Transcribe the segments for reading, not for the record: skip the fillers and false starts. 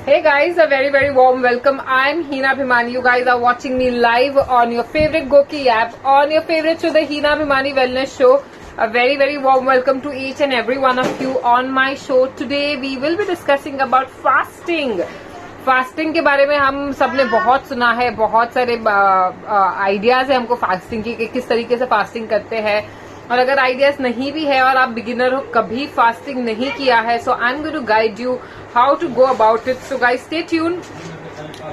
Hey guys, a very warm welcome. I'm Hina Bhimani. You guys are watching me live on your favorite Goki app, on your favorite show, the Hina Bhimani Wellness Show. A very warm welcome to each and every one of you on my show. Today we will be discussing about fasting. Fasting के बारे में हम सबने बहुत सुना है, बहुत सारे आइडियाज है हमको फास्टिंग की कि किस तरीके से फास्टिंग करते हैं। और अगर आइडियाज नहीं भी है और आप बिगिनर हो, कभी फास्टिंग नहीं किया है, so I am going to guide you how to go about it. So guys stay tune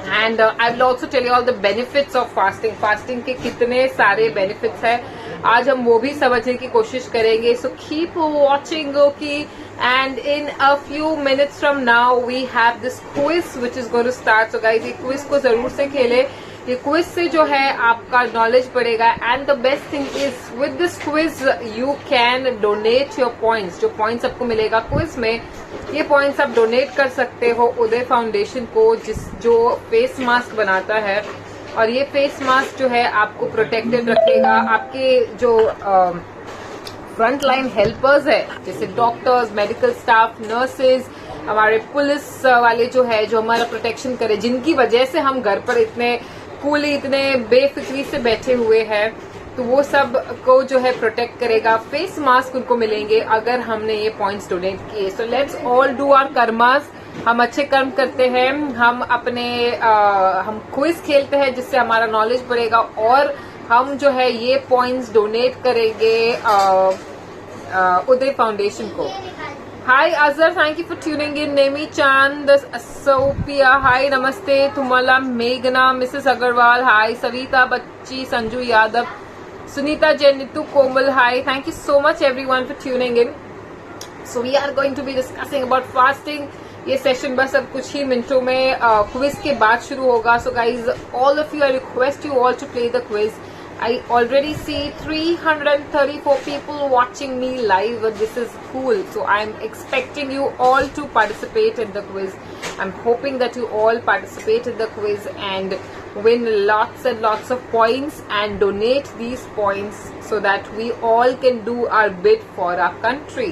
and I will also tell you all the benefits of fasting. Fasting के कितने सारे बेनिफिट्स है, आज हम वो भी समझने की कोशिश करेंगे. So keep watching okay. And in a few minutes from now we have this quiz which is going to start. So guys ये क्विज को जरूर से खेले. ये क्विज से जो है आपका नॉलेज बढ़ेगा. And the best thing is with this quiz you can donate your points. जो पॉइंट्स आपको मिलेगा क्विज में, ये पॉइंट्स आप डोनेट कर सकते हो उदय फाउंडेशन को, जो फेस मास्क बनाता है. और ये फेस मास्क जो है आपको प्रोटेक्टेड रखेगा. आपके जो फ्रंट लाइन हेल्पर्स है, जैसे डॉक्टर्स, मेडिकल स्टाफ, नर्सेज, हमारे पुलिस वाले जो है, जो हमारा प्रोटेक्शन करे, जिनकी वजह से हम घर पर इतने कूली, इतने बेफिक्री से बैठे हुए हैं, तो वो सब को जो है प्रोटेक्ट करेगा. फेस मास्क उनको मिलेंगे अगर हमने ये पॉइंट्स डोनेट किए. So let's all do our karmas. हम अच्छे कर्म करते हैं, हम अपने हम क्विज खेलते हैं जिससे हमारा नॉलेज बढ़ेगा, और हम जो है ये पॉइंट्स डोनेट करेंगे उदय फाउंडेशन को. Hi Azhar, thank you for tuning in. Nemi Chand, Sophia, हाय नमस्ते. तुम्हाला, मेघना, मिसेस अग्रवाल, हाय. सविता बच्ची, Sanju Yadav, Sunita Jain, Neetu Komal, hi. Thank you so much everyone for tuning in. So we are going to be discussing about fasting. ये सेशन बस अब कुछ ही मिनटों में क्विज के बाद शुरू होगा. So guys, all of you, I request you all to play the quiz. I already see 334 people watching me live. This is cool. So I'm expecting you all to participate in the quiz. I'm hoping that you all participate in the quiz and win lots and lots of points and donate these points so that we all can do our bit for our country.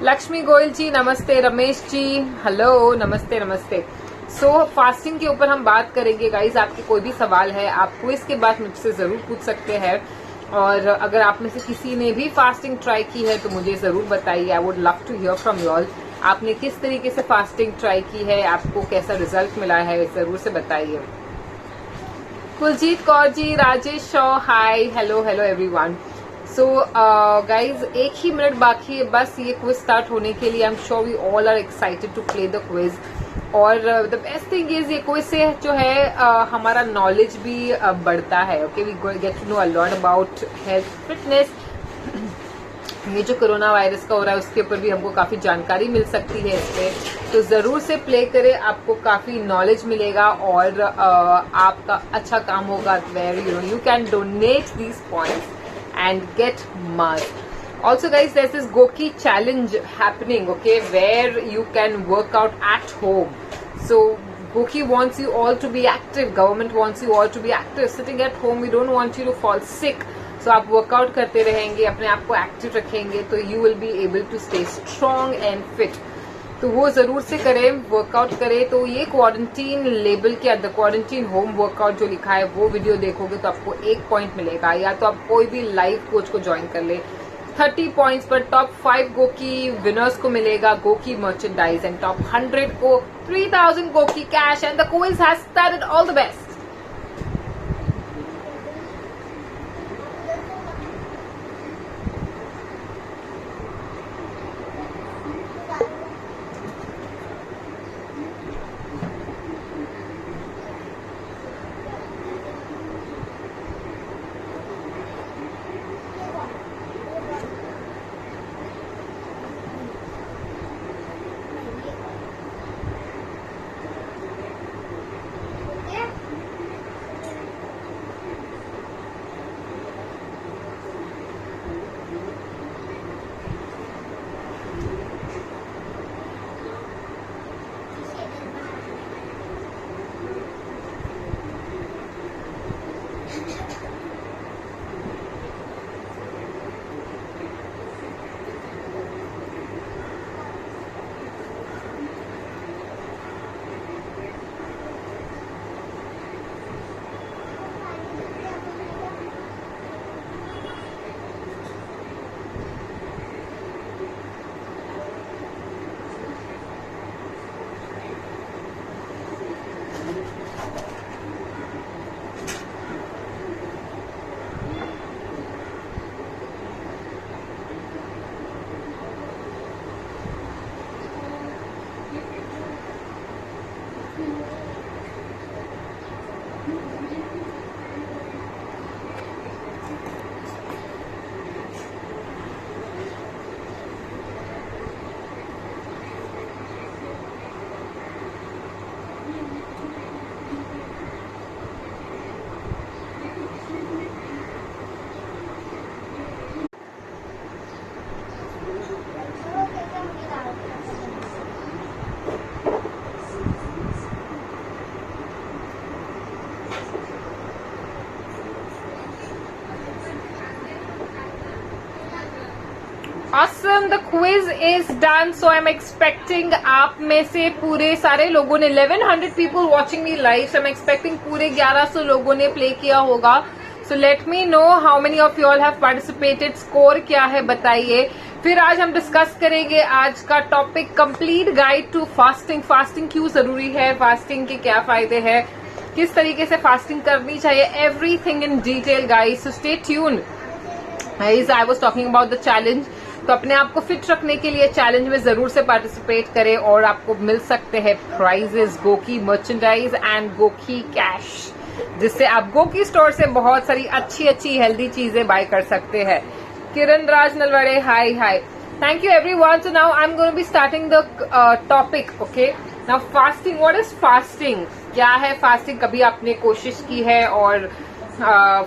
Lakshmi Goyal ji नमस्ते. रमेश जी hello, नमस्ते नमस्ते. सो fasting के ऊपर हम बात करेंगे guys. आपके कोई भी सवाल है आप क्विज के बाद मुझसे जरूर पूछ सकते हैं. और अगर आप में से किसी ने भी फास्टिंग ट्राई की है तो मुझे जरूर बताइए. I would love to hear from you all. आपने किस तरीके से फास्टिंग ट्राई की है, आपको कैसा रिजल्ट मिला है, जरूर से बताइए. Kuljeet Kaur ji, Rajesh Shaw, hi, hello hello everyone. So guys एक ही मिनट बाकी है बस ये क्विज स्टार्ट होने के लिए. I am sure we all are excited to play the quiz. और द बेस्ट थिंग इज ये क्विज से जो है हमारा नॉलेज भी बढ़ता है. Okay, we get to know a lot about health, fitness. ये जो कोरोना वायरस का हो रहा है उसके ऊपर भी हमको काफी जानकारी मिल सकती है इसमें. तो जरूर से प्ले करें, आपको काफी नॉलेज मिलेगा और आपका अच्छा काम होगा. Where you can donate these points and get masked. Also guys, there's this Goki challenge happening, okay, where you can work out at home. So Goki wants you all to be active. Government wants you all to be active. Sitting at home, we don't want you to fall sick. So आप workout करते रहेंगे, अपने आप को active रखेंगे, तो you will be able to stay strong and fit. तो वो जरूर से करें, वर्कआउट करें. तो ये क्वारंटीन लेबल के अंदर क्वारंटीन होम वर्कआउट जो लिखा है वो वीडियो देखोगे तो आपको 1 पॉइंट मिलेगा. या तो आप कोई भी लाइव कोच को ज्वाइन कर ले. 30 पॉइंट्स पर टॉप 5 गोकी विनर्स को मिलेगा गोकी मर्चेंडाइज, एंड टॉप 100 को 3000 Goki cash. And the quiz has started. All the best. Quiz is done, so I am expecting आप में से पूरे सारे लोगों ने 1100 people watching me live, so I am expecting पूरे 1100 लोगों ने प्ले किया होगा. So let me know how many of you all have participated. Score क्या है बताइए. फिर आज हम डिस्कस करेंगे आज का topic, complete guide to fasting. Fasting क्यों जरूरी है, फास्टिंग के क्या फायदे हैं, किस तरीके से फास्टिंग करनी चाहिए, everything in detail guys. So stay tuned. I was talking about the challenge. तो अपने आप को फिट रखने के लिए चैलेंज में जरूर से पार्टिसिपेट करें और आपको मिल सकते हैं prizes, GOQii merchandise and GOQii cash, जिससे आप गोकी स्टोर से बहुत सारी अच्छी अच्छी हेल्दी चीजें बाय कर सकते हैं. Kiran Raj Nalwade, hi hi, thank you everyone. So now I am going to be starting the topic. Okay, now fasting. What is fasting? क्या है फास्टिंग? कभी आपने कोशिश की है? और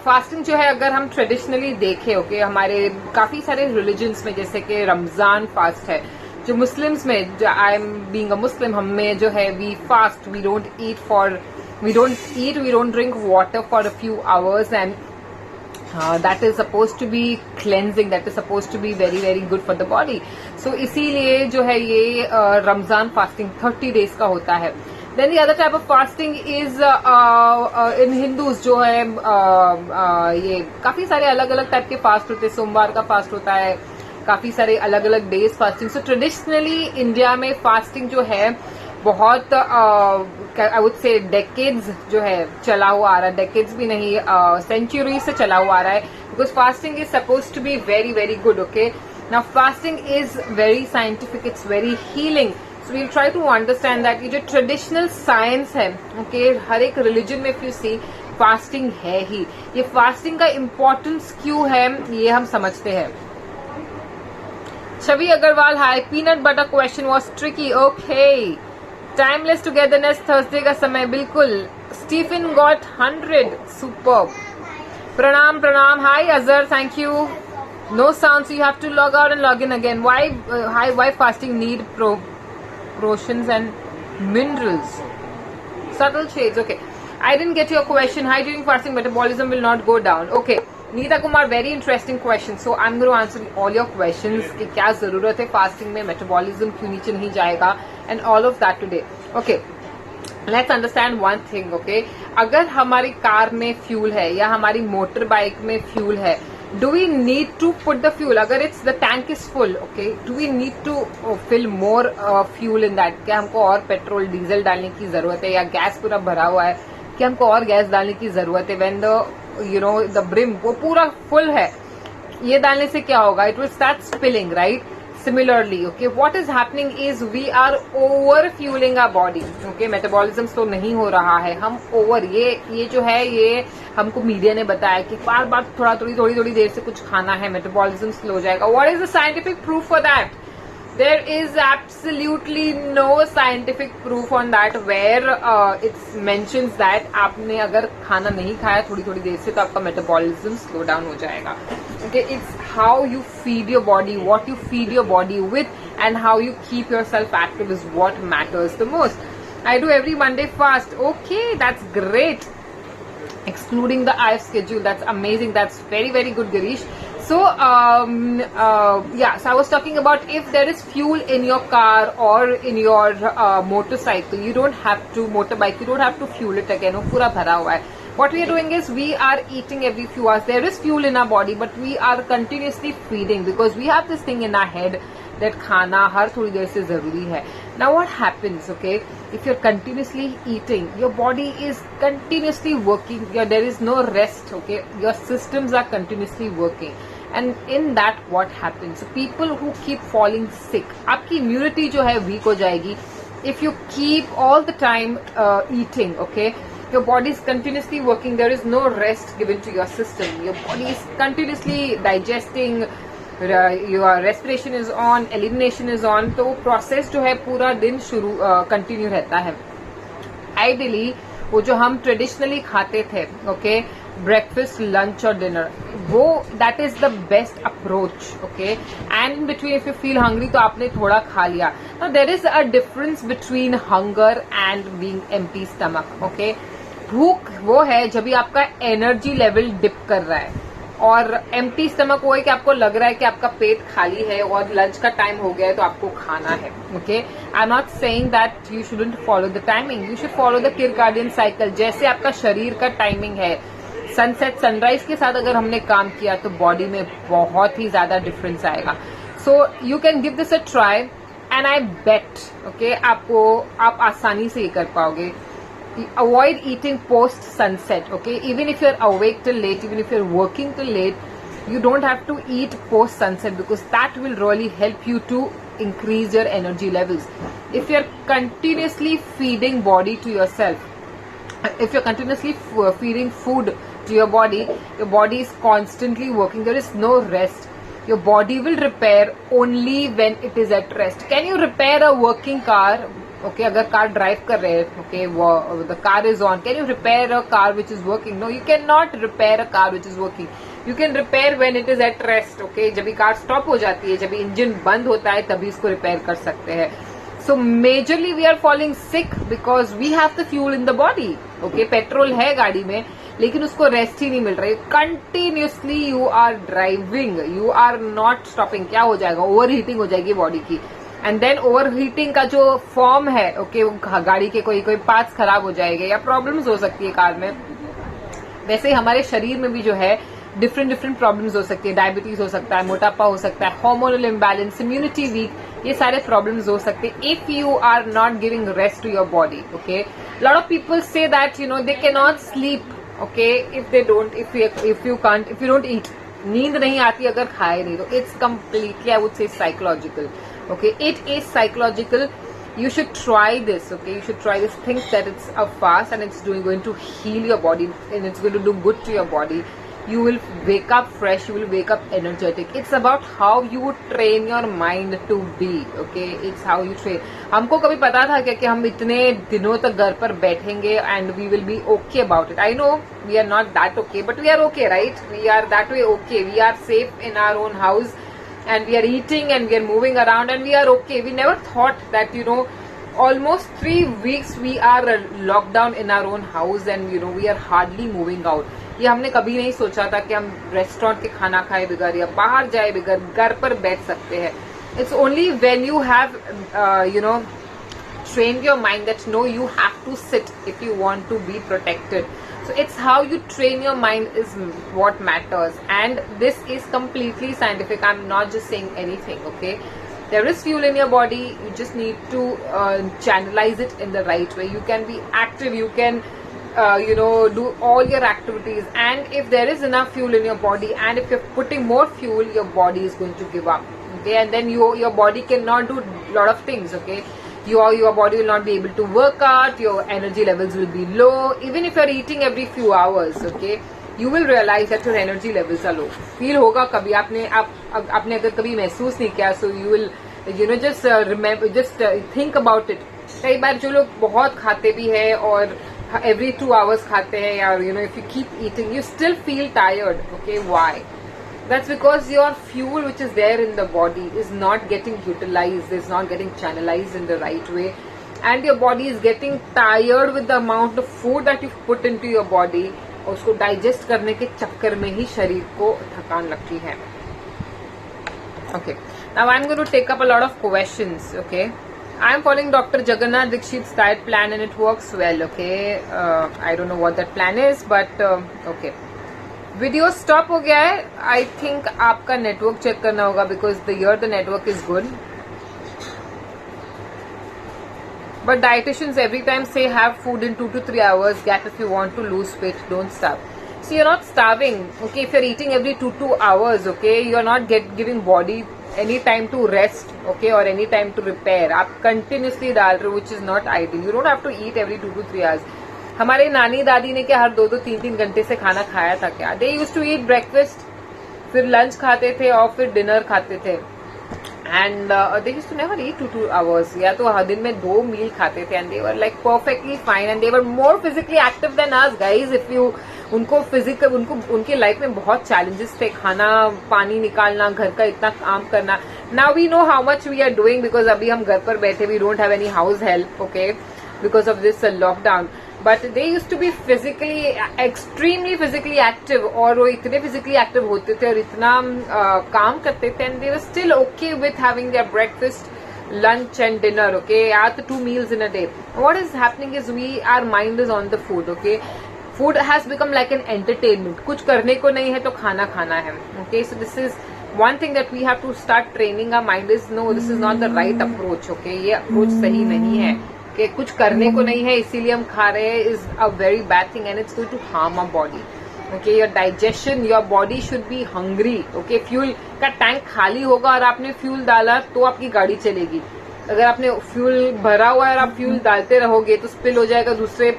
फास्टिंग जो है अगर हम ट्रेडिशनली देखें, ओके, हमारे काफी सारे रिलीजन्स में, जैसे कि रमजान फास्ट है, जो मुस्लिम्स में, आई एम बीइंग अ मुस्लिम, हम में जो है we fast, we don't eat, we don't drink water for a few hours and that is supposed to be cleansing, that is supposed to be very very good for the body. So इसीलिए जो है ये Ramzan fasting 30 days का होता है. Then the other type of fasting is in Hindus जो है ये काफी सारे अलग अलग टाइप के फास्ट होते हैं. सोमवार का फास्ट होता है, काफी सारे अलग अलग डेज फास्टिंग. सो ट्रेडिशनली इंडिया में फास्टिंग जो है बहुत आई वुड से डेकेड्स जो है चला हुआ आ रहा है. डेकेड्स भी नहीं, सेंचुरी से चला हुआ आ रहा है, because fasting is suppose to be very very good. Okay, now fasting is very scientific, it's very healing. So we'll try to understand that ये जो ट्रेडिशनल साइंस है, ओके, हर एक रिलीजन में इफ यू सी फास्टिंग है ही. ये fasting का importance क्यों है ये हम समझते हैं. Chhavi Agarwal, hi. Peanut butter question was tricky. Okay, timeless togetherness Thursday का समय, बिल्कुल. Stephen got 100. सुपर. प्रणाम प्रणाम. Hi Azhar, thank you. No sound, you have to log out and log in again. Why fasting need proteins and minerals, subtle shades. Okay, I didn't get your question. Hi, during fasting metabolism will not go down. Okay, Nita Kumar, very interesting question. So I am going to answer all your questions कि क्या जरूरत है fasting में, metabolism क्यों नीचे नहीं जाएगा, and all of that today. Okay, let's understand one thing. Okay, अगर हमारी कार में फ्यूल है या हमारी मोटर बाइक में फ्यूल है, do we need to put the fuel? अगर it's the tank is full, okay, do we need to fill more fuel in that? क्या हमको और पेट्रोल डीजल डालने की जरूरत है, या गैस पूरा भरा हुआ है कि हमको और गैस डालने की जरूरत है? व्हेन द ब्रिम वो पूरा फुल है, ये डालने से क्या होगा? It will start spilling, right? Similarly, okay, what is happening is we are over fueling our body. Okay, metabolism तो नहीं हो रहा है, हम ओवर, ये जो है ये हमको मीडिया ने बताया कि बार बार थोड़ी देर से कुछ खाना है, मेटाबॉलिज्म स्लो हो जाएगा. What is the scientific proof for that? There is absolutely no scientific proof on that where it mentions that आपने अगर खाना नहीं खाया थोड़ी देर से तो आपका मेटाबॉलिज्म स्लो डाउन हो जाएगा. Okay, it's how you feed your body, what you feed your body with, and how you keep yourself active is what matters the most. I do every Monday fast. Okay, that's great. Excluding the IF schedule, that's amazing. That's very very good, Girish. So so I was talking about if there is fuel in your car or in your motorcycle, you don't have to, motorbike, you don't have to fuel it again. वो पूरा भरा हुआ है. What we are doing is we are eating every few hours. There is fuel in our body, but we are continuously feeding because we have this thing in our head that खाना हर थोड़ी देर से जरूरी है. Now what happens, okay, if you're continuously eating, your body is continuously working, there is no rest, okay, your systems are continuously working, and in that what happens, so people who keep falling sick, आपकी immunity जो है weak हो जाएगी. If you keep all the time eating, okay, your body is continuously working, there is no rest given to your system, your body is continuously digesting, your respiration is on, elimination is on, तो वो process जो है पूरा दिन शुरू continue रहता है. Ideally वो जो हम ट्रेडिशनली खाते थे, ओके, ब्रेकफास्ट, लंच और डिनर, वो that is the best approach. Okay, and in between if you feel hungry तो आपने थोड़ा खा लिया. Now there is a difference between hunger and being empty stomach. Okay, भूख वो है जब भी आपका एनर्जी लेवल डिप कर रहा है, और एम्प्टी स्टमक वो है कि आपको लग रहा है कि आपका पेट खाली है और लंच का टाइम हो गया है तो आपको खाना है. Okay, I am not saying that you shouldn't follow the timing, you should follow the circadian cycle. जैसे आपका शरीर का टाइमिंग है, सनसेट सनराइज के साथ अगर हमने काम किया तो बॉडी में बहुत ही ज्यादा डिफरेंस आएगा. So you can give this a try and I bet okay आप आसानी से ये कर पाओगे. Avoid eating post sunset, okay? Even if you're awake till late, even if you're working till late, you don't have to eat post sunset because that will really help you to increase your energy levels. If you're continuously feeding body to yourself, if you're continuously feeding food to your body is constantly working. There is no rest. Your body will repair only when it is at rest. Can you repair a working car? Okay, अगर car drive कर रहे हैं, okay, the car is on. Can you repair a car which is working? No, you cannot repair a car which is working. You can repair when it is at rest. Okay, जब ये car stop हो जाती है, जब engine बंद होता है, तभी इसको रिपेयर कर सकते हैं. So majorly we are falling sick because we have the fuel in the body. Okay, petrol है गाड़ी में, लेकिन उसको रेस्ट ही नहीं मिल रही. Continuously you are driving, you are not stopping. क्या हो जाएगा? ओवर हीटिंग हो जाएगी बॉडी की. एंड देन ओवर हीटिंग का जो फॉर्म है, ओके, गाड़ी के कोई पार्ट्स खराब हो जाएंगे या प्रॉब्लम्स हो सकती है कार में. वैसे ही हमारे शरीर में भी जो है डिफरेंट प्रॉब्लम्स हो सकती है. डायबिटीज हो सकता है, मोटापा हो सकता है, हार्मोनल इम्बैलेंस, इम्यूनिटी वीक, ये सारे प्रॉब्लम्स हो सकते हैं if you are not giving rest to your body. Okay, lot of people say that they can not sleep. Okay, if you don't eat, नींद नहीं आती अगर खाए नहीं तो it's completely I would say psychological. Okay, it is psychological. You should try this. Okay, you should try this. Think that it's a fast and it's going to heal your body and it's going to do good to your body. You will wake up fresh. You will wake up energetic. It's about how you train your mind to be. Okay, it's how you train. हमको कभी पता था क्या कि हम इतने दिनों तक घर पर बैठेंगे and we will be okay about it. I know we are not that okay, but we are okay, right? We are that way okay. We are safe in our own house. And we are eating and we are moving around and we are okay. We never thought that almost 3 weeks we are locked down in our own house and we are hardly moving out. ये हमने कभी नहीं सोचा था कि हम restaurant के खाना खाए बगैर या बाहर जाए बगैर घर पर बैठ सकते हैं. It's only when you have trained your mind that no, you have to sit if you want to be protected. So it's how you train your mind is what matters, and this is completely scientific. I'm not just saying anything. Okay, there is fuel in your body. You just need to channelize it in the right way. You can be active. You can do all your activities, and if there is enough fuel in your body, and if you're putting more fuel, your body is going to give up. Okay, and then your body cannot do a lot of things. Okay, your body will not be able to work out, your energy levels will be low. Even if you're eating every few hours, okay, you will realize that your energy levels are low. Feel होगा कभी आपने अगर कभी महसूस नहीं किया, so you will just remember, just think about it. कई बार जो लोग बहुत खाते भी है और every 2 hours खाते हैं, या if you keep eating you still feel tired. Okay, why? That's because your fuel which is there in the body is not getting utilized, is not getting channelized in the right way, and your body is getting tired with the amount of food that you've put into your body. और उसको digest करने के चक्कर में ही शरीर को थकान लगती है. Okay, now I'm going to take up a lot of questions. Okay, I am following Dr. Jagannath Dikshit's diet plan and it works well. Okay, I don't know what that plan is, but okay. Video stop हो गया है. I think आपका network check करना होगा because the network is good. But dietitians every time say have food in 2 to 3 hours gap if you want to lose weight. Don't starve. So you're not starving. Okay, if you're eating every 2 hours, okay, you're not giving body any time to rest, okay, or any time to repair. आप continuously डाल रहे हो, which is not ideal. You don't have to eat every 2 to 3 hours. हमारे नानी दादी ने क्या हर 2 to 3 घंटे से खाना खाया था क्या? They used to eat breakfast, फिर लंच खाते थे और फिर डिनर खाते थे. And they used to never eat 2 hours, या तो हर दिन में 2 मील खाते थे. And they were like perfectly fine and they were more physically active than us guys. If you उनके लाइफ में बहुत चैलेंजेस थे, खाना पानी निकालना, घर का इतना काम करना. Now we know how much we are doing because अभी हम घर पर बैठे, we don't have any house help. Okay, because of this lockdown. But they use to be physically extremely physically active, और वो इतने फिजिकली एक्टिव होते थे और इतना काम करते थे, and they were still okay with having their breakfast, lunch and dinner, okay, at the 2 meals in a day. What is happening is our mind is on the food, okay. Food has become like an entertainment. कुछ करने को नहीं है तो खाना खाना है, okay. So this is one thing that we have to start training our mind is, no, this is not the right approach, okay. ये approach सही नहीं है कि कुछ करने को नहीं है इसीलिए हम खा रहे हैं, is a very bad thing and it's going to harm our body. Okay, your digestion, your body should be hungry. Okay, fuel का टैंक खाली होगा और आपने फ्यूल डाला तो आपकी गाड़ी चलेगी. अगर आपने फ्यूल भरा हुआ है और आप फ्यूल डालते रहोगे तो स्पिल हो जाएगा, दूसरे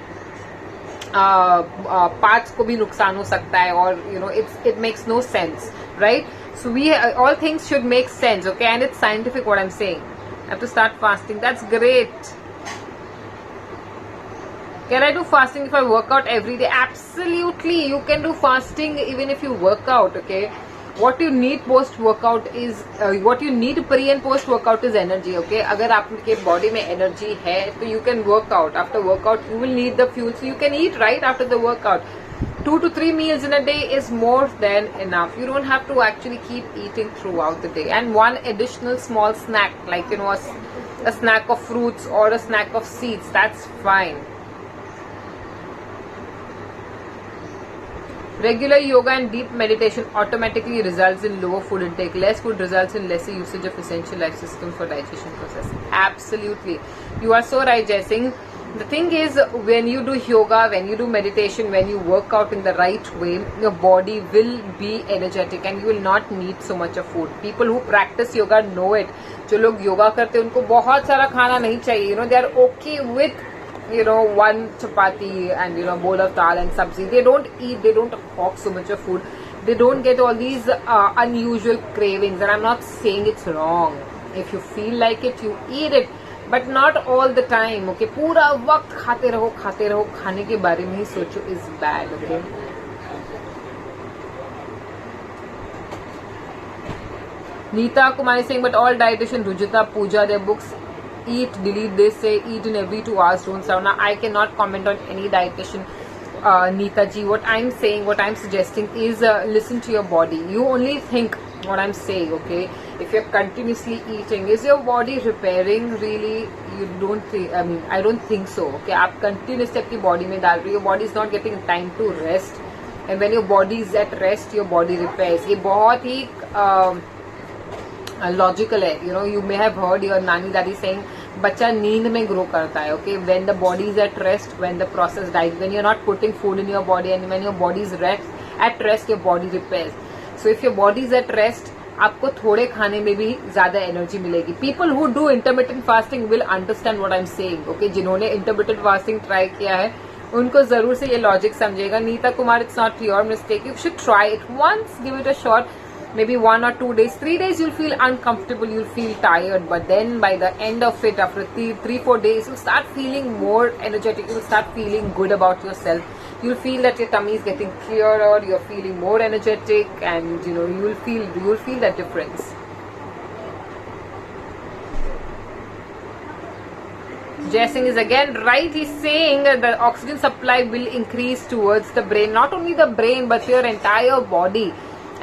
पार्ट्स को भी नुकसान हो सकता है, और you know it makes no sense, right. So we all things should make sense, okay, and it's scientific what I am saying. I have to start fasting. That's great. Can I do fasting if I work out every day? Absolutely, you can do fasting even if you work out, okay. What you need post workout is what you need pre and post workout is energy, okay. अगर आपके body में energy है तो you can work out. After workout you will need the fuel, so you can eat right after the workout. 2 to 3 meals in a day is more than enough. You don't have to actually keep eating throughout the day, and one additional small snack, like, you know, a snack of fruits or a snack of seeds, that's fine. Regular yoga and deep meditation automatically results in lower food intake. Less food results in lesser usage of essential life systems for digestion process. Absolutely. You are so right, Jai Singh. The thing is, when you do yoga, when you do meditation, when you work out in the right way, your body will be energetic and you will not need so much of food. People who practice yoga know it. जो लोग योगा करते हैं उनको बहुत सारा खाना नहीं चाहिए. You know, they are okay with, you know, one chapati and, you know, bowl of dal and sabzi. They don't eat, they don't hawk so much of food. They don't get all these unusual cravings, and I'm not saying it's wrong. If you feel like it, you eat it, but not all the time, okay. पूरा वक्त खाते रहो, खाने के बारे में ही सोचो is bad, okay. Neeta Kumari saying, but all dietitian, Rujita, Pooja, their books eat, delete, they say eat in every 2 hours, don't starve. Now I cannot comment on any dietitian, Neeta ji. What I'm saying, what I'm suggesting is listen to your body. You only think what I'm saying, okay. If you're continuously eating, is your body repairing really? You don't think, I mean, I don't think so, okay. आप continuously अपनी body में डाल रही हो, your body is not getting time to rest, and when your body is at rest, your body repairs. ये बहुत ही logical है. You know, you may have heard your नानी दादी सेइंग बच्चा नींद में ग्रो करता है, okay. When the body is at rest, when the process dies, when you are not putting food in your body, and when your body is at rest, your body repairs. So if your body is at rest, आपको थोड़े खाने में भी ज्यादा energy मिलेगी. People who do intermittent fasting will understand what I am saying, okay. जिन्होंने intermittent fasting try किया है उनको जरूर से ये लॉजिक समझेगा. Nita Kumar, it's not your mistake. You should try it once, give it a shot. Maybe 1 or 2 days, 3 days you'll feel uncomfortable, you'll feel tired, but then by the end of it, after 3-4 days, you'll start feeling more energetic, you'll start feeling good about yourself. You'll feel that your tummy is getting clearer, you're feeling more energetic, and you know, you'll feel that difference. Jai Singh is again right. He's saying that the oxygen supply will increase towards the brain, not only the brain but your entire body,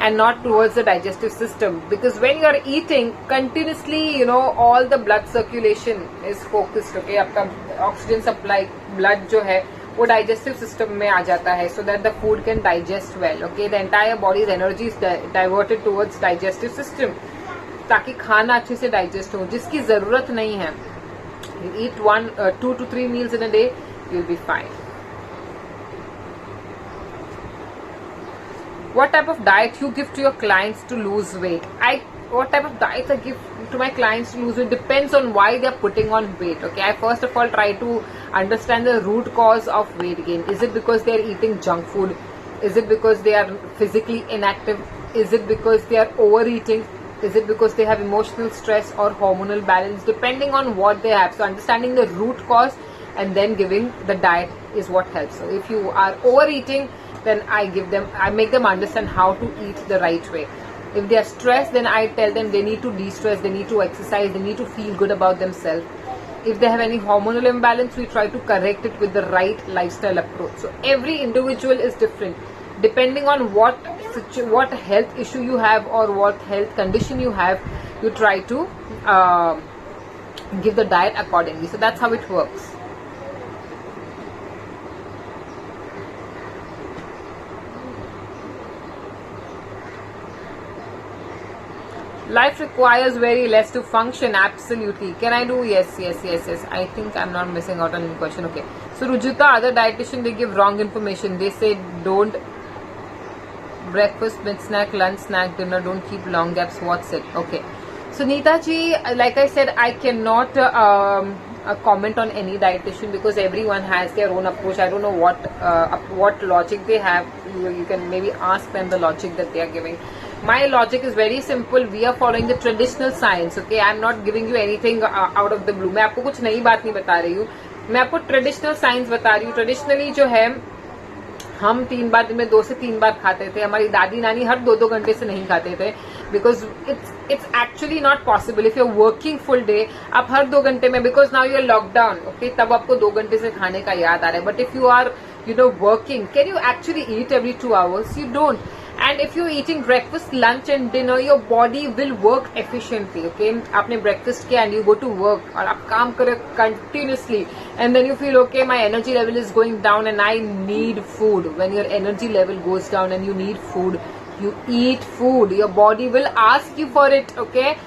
and not towards the digestive system, because when you are eating continuously, you know, all the blood circulation is focused, okay. आपका oxygen supply, blood जो है वो digestive system में आ जाता है, so that the food can digest well, okay. The entire body's energy is diverted towards digestive system, ताकि खाना अच्छे से digest हो, जिसकी जरूरत नहीं है. You eat 2 to 3 meals in a day, you'll be fine. What type of diet you give to your clients to lose weight? What type of diet I give to my clients to lose weight depends on why they are putting on weight, okay. I first of all try to understand the root cause of weight gain. Is it because they are eating junk food? Is it because they are physically inactive? Is it because they are overeating? Is it because they have emotional stress or hormonal balance? Depending on what they have. So understanding the root cause and then giving the diet is what helps. So if you are overeating, then I make them understand how to eat the right way. If they are stressed, then I tell them they need to de-stress, they need to exercise, they need to feel good about themselves. if they have any hormonal imbalance, we try to correct it with the right lifestyle approach. So every individual is different. Depending on what health issue you have or what health condition you have, you try to give the diet accordingly. So that's how it works. Life requires very less to function. Absolutely. Can I do? Yes. I think I'm not missing out on any question. Okay. So Rujita, other dietitian, they give wrong information. They say don't breakfast, mid snack, lunch, snack, dinner. Don't keep long gaps. What's it? Okay. So Neeta ji, like I said, I cannot comment on any dietitian because everyone has their own approach. I don't know what logic they have. You can maybe ask them the logic that they are giving. My logic is very simple. We are following the traditional science. Okay, I am not giving you anything out of the blue. मैं आपको कुछ नई बात नहीं बता रही हूँ. मैं आपको ट्रेडिशनल साइंस बता रही हूँ. ट्रेडिशनली जो है, हम 3 बार दिन में 2 से 3 बार खाते थे. हमारी दादी नानी हर 2-2 घंटे से नहीं खाते थे, because it's actually not possible. If you are working full day, आप हर 2 घंटे में, because now you are lockdown, okay, तब आपको 2 घंटे से खाने का याद आ रहा है. But if you are working, can you actually eat every 2 hours? You don't. And if you're eating breakfast, lunch and dinner, your body will work efficiently. Okay, आपने breakfast किया and you go to work और आप काम करे continuously, and then you feel okay, my energy level is going down and I need food. When your energy level goes down and you need food, you eat food. Your body will ask you for it. Okay,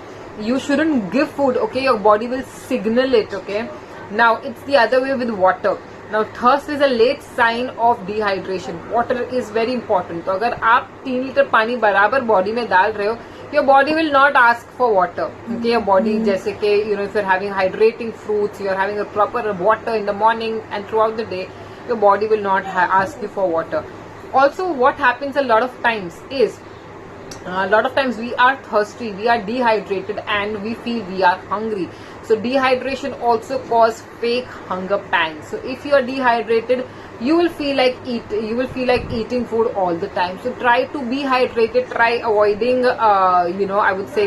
you shouldn't give food. Okay, your body will signal it. Okay, now it's the other way with water. Now thirst is a late sign of dehydration. Water is very important. तो अगर आप 3 litre पानी बराबर body में डाल रहे हो, your body will not ask for water. Okay, your body, जैसे कि if you're having hydrating fruits, you're having a proper water in the morning and throughout the day, your body will not ask you for water. Also, what happens a lot of times is, we are thirsty, we are dehydrated, and we feel we are hungry. So dehydration also causes fake hunger pangs. So if you are dehydrated, you will feel like eating food all the time. So try to be hydrated. Try avoiding, I would say,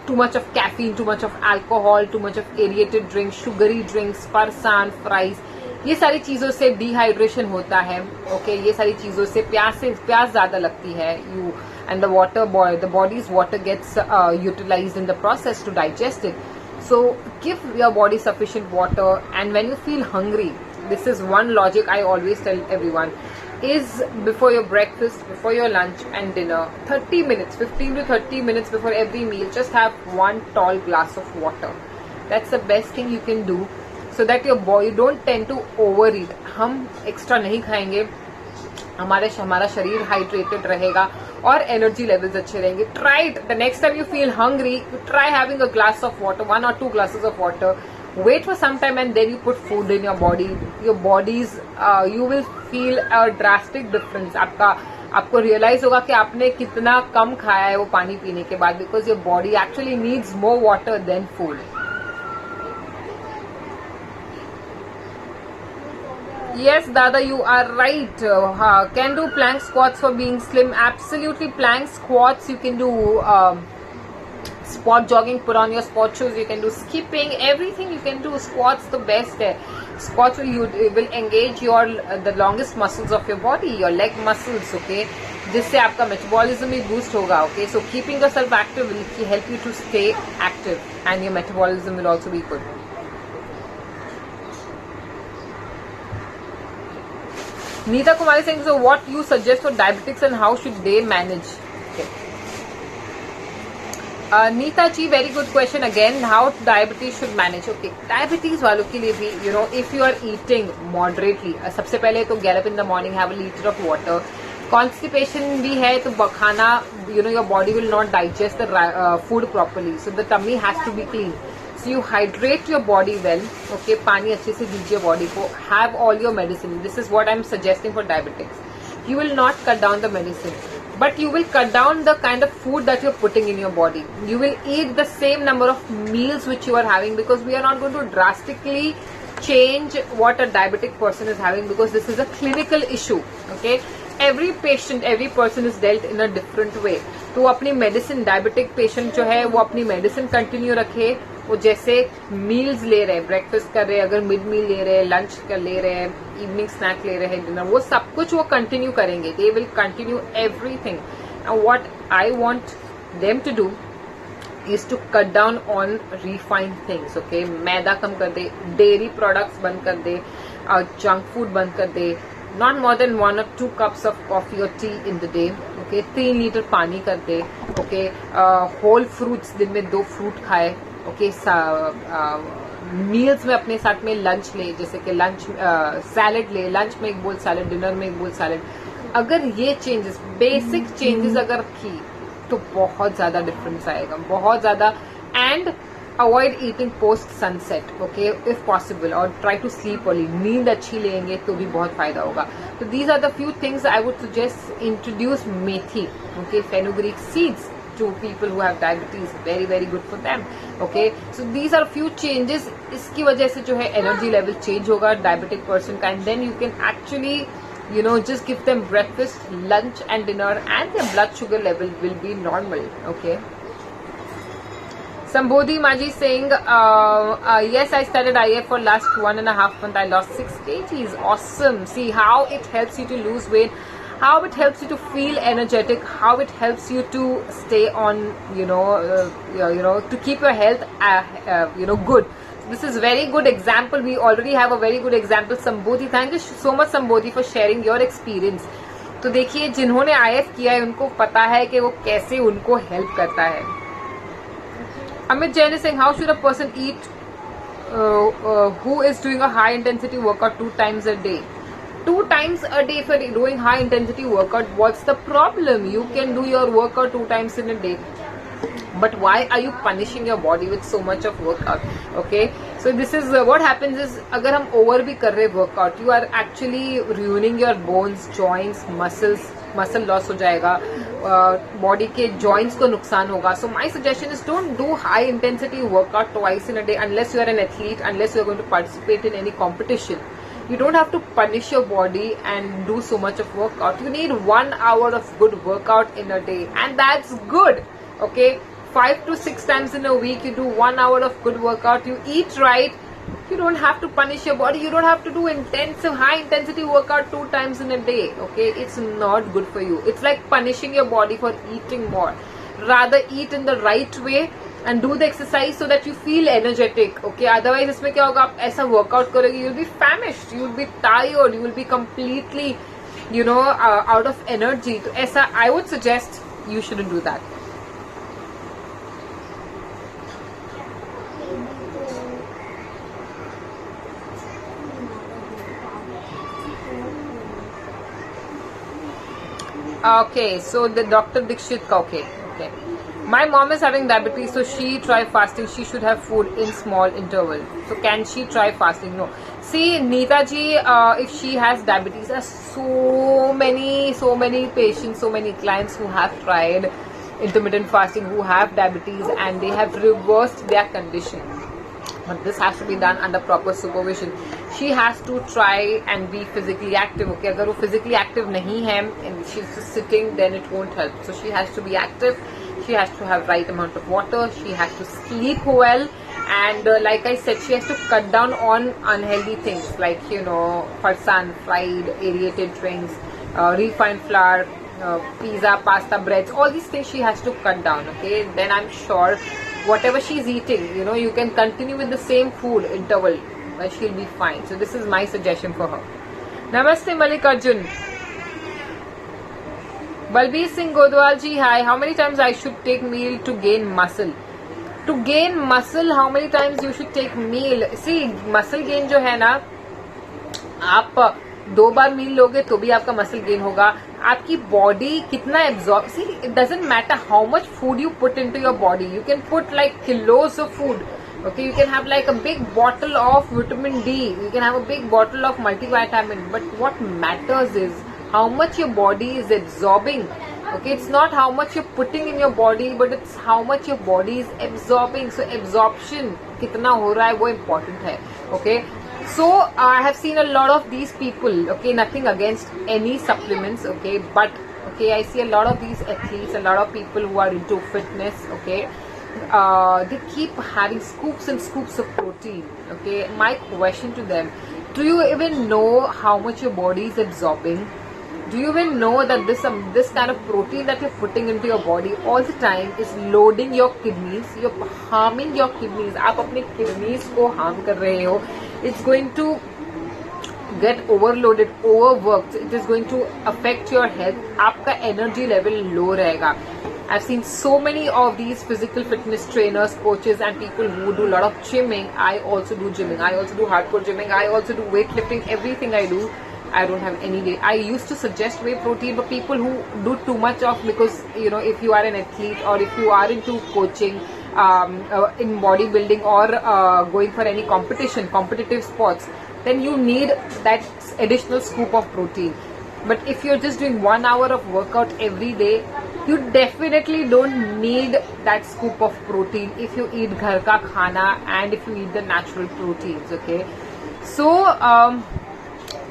too much of caffeine, too much of alcohol, too much of aerated drinks, sugary drinks, farsan, fries. ये सारी चीजों से dehydration होता है. Okay, ये सारी चीजों से प्यास ज्यादा लगती है. You and the body's water gets utilized in the process to digest it. So give your body sufficient water. And when you feel hungry, this is one logic I always tell everyone, is before your breakfast, before your lunch and dinner, 30 minutes, 15 to 30 minutes before every meal, just have one tall glass of water. That's the best thing you can do, so that your body don't tend to overeat. हम extra नहीं खाएंगे, हमारा शरीर hydrated रहेगा और energy levels अच्छे रहेंगे. Try it. The next time you feel hungry, try having a glass of water, 1 or 2 glasses of water. Wait for some time and then you put food in your body. Your bodies, you will feel a drastic difference. आपको realise होगा कि आपने कितना कम खाया है वो पानी पीने के बाद, because your body actually needs more water than food. Yes, Dada, you are right. Can do plank squats for being slim. Absolutely, plank squats. You can do spot jogging. Put on your sport shoes. You can do skipping. Everything you can do. Squats the best है. Squats will engage the longest muscles of your body, your leg muscles. Okay, जिससे आपका metabolism भी boost होगा. Okay, so keeping yourself active will help you to stay active, and your metabolism will also be good. Neeta Kumari saying, so what you suggest for diabetics and how should they manage? Okay. Neeta ji, very good question again. How diabetes should manage? Okay, diabetes वालों के लिए भी, if you are eating moderately, सबसे पहले तो get up in the morning, have a liter of water. Constipation भी है तो खाना, your body will not digest the food properly, so the tummy has to be clean. So you hydrate your body well. Okay, पानी अच्छे से दीजिए body को. Have all your medicine. This is what I'm suggesting for diabetics. You will not cut down the medicine, but you will cut down the kind of food that you're putting in your body. You will eat the same number of meals which you are having, because we are not going to drastically change what a diabetic person is having, because this is a clinical issue. Okay, every patient, every person is dealt in a different way. तो वो अपनी medicine, diabetic patient जो है वो अपनी medicine continue रखे, वो जैसे मील्स ले रहे हैं, ब्रेकफास्ट कर रहे हैं, अगर मिड मील ले रहे हैं, लंच कर ले रहे हैं, इवनिंग स्नैक ले रहे हैं, डिनर, वो सब कुछ वो कंटिन्यू करेंगे. They will continue everything. And what I want them to do is to cut down on refined things. Okay, मैदा कम कर दे, डेयरी प्रोडक्ट्स बंद कर दे, जंक फूड बंद कर दे, not more than 1 or 2 cups of coffee or tea in the day. Okay, 3 litre पानी कर दे. Okay, whole fruits, दिन में 2 फ्रूट खाए. Okay, मील्स में अपने साथ में लंच ले, जैसे कि लंच सैलेड ले, लंच में एक बोल सैलेड, डिनर में एक बोल सैलेड. अगर ये चेंजेस, बेसिक चेंजेस अगर की तो बहुत ज्यादा डिफरेंस आएगा, बहुत ज्यादा. And avoid eating post sunset. Okay, if possible, और ट्राई टू स्लीप अर्ली. नींद अच्छी लेंगे तो भी बहुत फायदा होगा. तो these are the few things I would suggest. Introduce methi, okay, fenugreek seeds to people who have diabetes, very very good for them. Okay, so these are few changes. इसकी वजह से जो है energy level change होगा diabetic person का, and then you can actually just give them breakfast, lunch and dinner, and their blood sugar level will be normal. Okay, Sambodhi Maji saying, yes, I started IF for last 1.5 months. I lost 6 kgs. Awesome. See how it helps you to lose weight, how it helps you to feel energetic, how it helps you to stay on, to keep your health, good. This is very good example. We already have a very good example. Sambodhi, thank you so much Sambodhi for sharing your experience. तो देखिए, जिन्होंने IF किया है उनको पता है कि वो कैसे उनको हेल्प करता है. Amit Jain is saying, how should a person eat who is doing a high intensity workout 2 times a day? 2 times a day if you're doing high intensity workout, what's the problem? You can do your workout 2 times in a day. But why are you punishing your body with so much of workout? Okay, so this is what happens is, अगर हम over भी कर रहे workout, you are actually ruining your bones, joints, muscles. Muscle loss हो जाएगा, body के joints को नुकसान होगा. So my suggestion is don't do high intensity workout twice in a day unless you are an athlete, unless you are going to participate in any competition. You don't have to punish your body and do so much of workout. You need 1 hour of good workout in a day, and that's good. Okay, 5 to 6 times in a week you do 1 hour of good workout. You eat right. You don't have to punish your body. You don't have to do intensive, high intensity workout 2 times in a day. Okay, it's not good for you. It's like punishing your body for eating more. Rather eat in the right way and do the exercise so that you feel energetic. Okay, otherwise इसमें क्या होगा, आप ऐसा workout करोगे, you'll be famished, you'll be tired, you will be completely out of energy. तो ऐसा I would suggest you shouldn't do that. Okay, so the Dr. Dikshit ka, okay. My mom is having diabetes, so she try fasting. She should have food in small interval. So can she try fasting? No. See, Neeta ji, if she has diabetes, there are so many patients, so many clients who have tried intermittent fasting, who have diabetes, and they have reversed their condition. But this has to be done under proper supervision. She has to try and be physically active. Okay, अगर वो physically active नहीं है and she's just sitting, then it won't help. So she has to be active. She has to have right amount of water. She has to sleep well, and like I said, she has to cut down on unhealthy things like farsan, fried, aerated drinks, refined flour, pizza, pasta, breads. All these things she has to cut down. Okay, then I'm sure whatever she's eating, you can continue with the same food interval, but she'll be fine. So this is my suggestion for her. Namaste Mallikarjun. Balbir Singh Godwal ji, hi. How many times I should take meal to gain muscle? To gain muscle, how many times you should take meal? See, muscle gain जो है ना, आप 2 बार मील लोगे तो भी आपका muscle gain होगा. आपकी बॉडी कितना absorb, see it doesn't matter how much food you put into your body. You can put like किलोस of food. Okay, you can have like a big bottle of vitamin D. You can have a big bottle of multivitamin. But what matters is how much your body is absorbing. Okay, it's not how much you're putting in your body, but it's how much your body is absorbing. So absorption कितना हो रहा है वो important है. Okay, so I have seen a lot of these people. Okay, nothing against any supplements. Okay, but Okay, I see a lot of these athletes, a lot of people who are into fitness. Okay, they keep having scoops and scoops of protein. Okay, my question to them: do you even know how much your body is absorbing? Do you even know that this kind of protein that you're putting into your body all the time is loading your kidneys? You're harming your kidneys. आप अपने kidneys को harm कर रहे हो. It's going to get overloaded, overworked. It is going to affect your health. आपका energy level low रहेगा. I've seen so many of these physical fitness trainers, coaches, and people who do a lot of gymming. I also do gymming. I also do hardcore gymming. I also do weightlifting. Everything I do. I don't have any day. I used to suggest whey protein, but people who do too much of, because you know, if you are an athlete or if you are into coaching, in bodybuilding or going for any competitive sports, then you need that additional scoop of protein. But if you're just doing 1 hour of workout every day, you definitely don't need that scoop of protein if you eat ghar ka khana and if you eat the natural proteins. Okay, so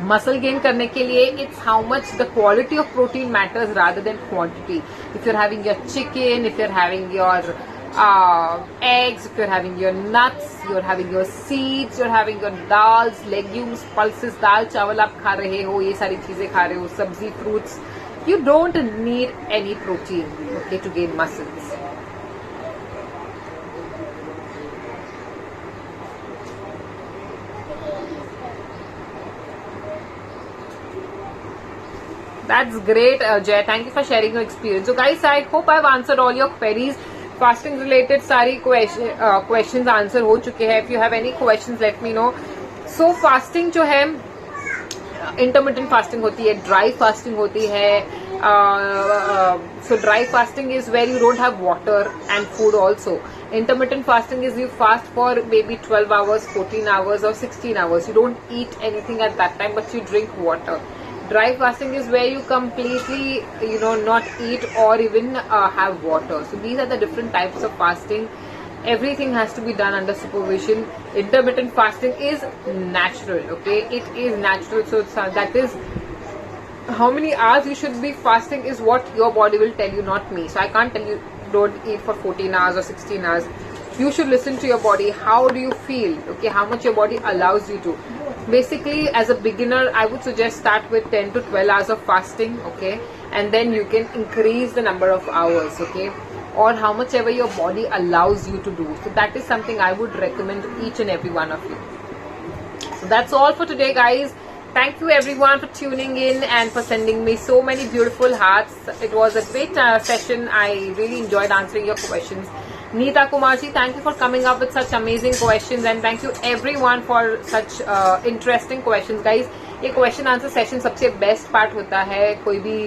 muscle gain करने के लिए it's how much the quality of protein matters rather than quantity. If you are having your chicken, if you are having your eggs, if you're having your nuts, you're having your seeds, you're having your dals, legumes, pulses, दाल चावल आप खा रहे हो, ये सारी चीजें खा रहे हो, सब्जी, fruits, you don't need any protein, okay, to gain muscles. That's great, Jay. Thank you for sharing your experience. So guys, I hope I've answered all your queries. Fasting related सारी questions answer हो चुके हैं. If you have any questions, let me know. So fasting जो है, intermittent fasting होती है, dry fasting होती है. So dry fasting is where you don't have water and food also. Intermittent fasting is you fast for maybe 12 hours, 14 hours or 16 hours. You don't eat anything at that time, but you drink water. Dry fasting is where you completely, you know, not eat or even have water. So these are the different types of fasting. Everything has to be done under supervision. Intermittent fasting is natural, okay? It is natural. So that is how many hours you should be fasting is what your body will tell you, not me. So I can't tell you don't eat for 14 hours or 16 hours. You should listen to your body. How do you feel? Okay, how much your body allows you to. Basically, as a beginner, I would suggest start with 10 to 12 hours of fasting, okay, and then you can increase the number of hours, okay, or how much ever your body allows you to do. So that is something I would recommend to each and every one of you. So that's all for today, guys. Thank you everyone for tuning in and for sending me so many beautiful hearts. It was a great session. I really enjoyed answering your questions. Neeta Kumarji, thank you for coming up with such amazing questions, and thank you everyone for such interesting questions, guys. ये question answer session सबसे best part होता है कोई भी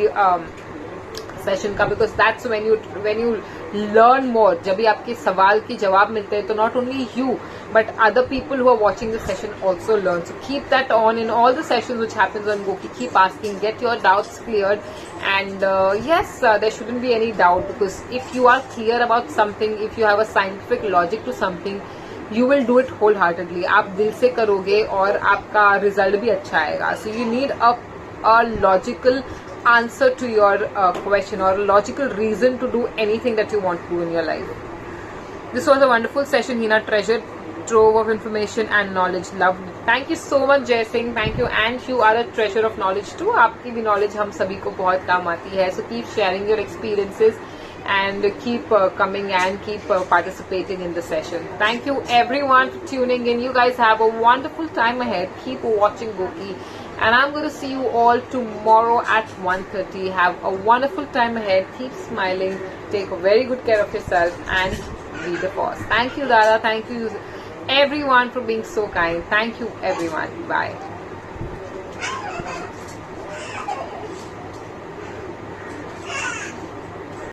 session का, because that's when you learn more. जब भी आपके सवाल के जवाब मिलते हैं तो not only you but other people who are watching the session also learn. So keep that on in all the sessions which happens on Goki. Keep asking, get your doubts cleared, and yes, there shouldn't be any doubt, because if you are clear about something, if you have a scientific logic to something, you will do it wholeheartedly. आप दिल से करोगे और आपका result भी अच्छा आएगा. So you need a logical answer to your question, or a logical reason to do anything that you want to do in your life. This was a wonderful session, Hina. Treasured trove of information and knowledge. Loved it. Thank you so much, Jay Singh. Thank you, and you are a treasure of knowledge too. आपकी भी knowledge हम सभी को बहुत काम आती है. So keep sharing your experiences and keep coming and keep participating in the session. Thank you everyone for tuning in. You guys have a wonderful time ahead. Keep watching Goki, and I'm going to see you all tomorrow at 1:30. Have a wonderful time ahead. Keep smiling. Take very good care of yourself and be the boss. Thank you, Dada. Thank you everyone for being so kind. Thank you everyone. Bye.